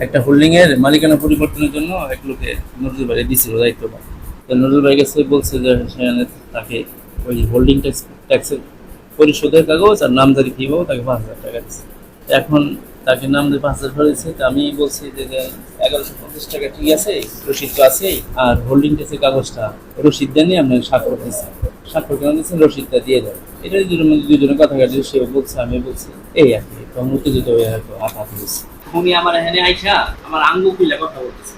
একটা হোল্ডিং এর মালিকানা পরিবর্তনের জন্য এক লোকে নজরুল ভাই দিছিল দায়িত্বটা। তো নজরুল ভাই কাছে বলছে যে সেখানে তাকে ওই হোল্ডিং ট্যাক্সের পরিশোধের কাগজ আর নামজারি ফি পাবো, তাকে 5,000 টাকা দিচ্ছে। এখন তাকে নামজারি 5,000 টাকা দিচ্ছে। তো আমি বলছি যে 1150 টাকা ঠিক আছে, রসিদ তো আছেই, আর হোল্ডিং ট্যাক্সের কাগজটা রসিদ দেন আপনার স্বাক্ষর দিচ্ছে, স্বাক্ষর কেন দিচ্ছেন, রসিদটা দিয়ে দেন। এটা দুজনের কথা কাটছে, সেও বলছে আমি বলছি, এই আর কি। তখন উত্তেজিত হয়ে হয়তো হাত দিচ্ছে। উনি আমার এখানে আইসা আমার আঙ্গু খুলে কথা বলতেছে,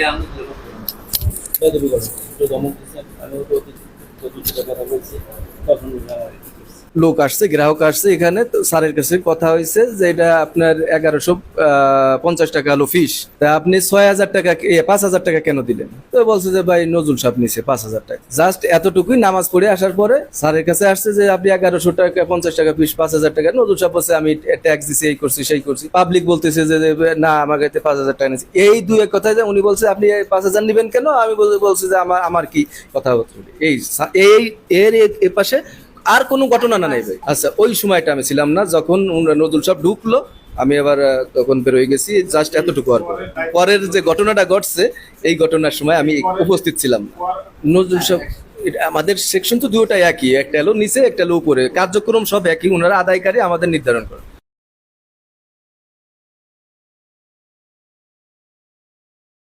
আঙ্গু খুলে কথা বলতেছে, ধমক দিচ্ছে। আমি কথা বলছি, তখন লোক আসছে, গ্রাহক আসছে এখানে, তো স্যারের কাছে কথা হয়েছে যে এটা আপনার 1150 টাকা হলো ফিস, তা আপনি 6,000 টাকা 5,000 টাকা কেন দিলেন? তো বলছে যে ভাই নজরুল সাহেব নিছে 5,000 টাকা। জাস্ট এতটুকুই, নামাজ পড়ে আসার পরে স্যারের কাছে আসছে যে আপনি 1100 টাকা 50 টাকা ফিস, 5,000 টাকা। নজরুল সাহেব বলছে আমি ট্যাক্স দিছি, এই করছি সেই করছি। পাবলিক বলতেছে যে না আমার কাছে 5,000 টাকা নিয়েছে। এই দুই এক কথায় উনি বলছে আপনি 5,000 নিবেন কেন? আমি বলছি যে আমার কি কথাবার্তা, এই এর এ পাশে আর কোনো ঘটনা না নাই ভাই। আচ্ছা, ওই সময়টা আমি ছিলাম না, যখন নজরুল সাহেব ঢুকলো আমি আবার তখন বের হয়ে গেছি, জাস্ট এতটুকু। আর পরের যে ঘটনাটা ঘটছে, এই ঘটনার সময় আমি উপস্থিত ছিলাম না। নজরুল সাহেব, আমাদের সেকশন তো দুটোটাই একই, একটা হলো নিচে, একটা হলো উপরে, কার্যক্রম সব একই, ওনারা আদায়কারী, আমাদের নির্ধারণ করে।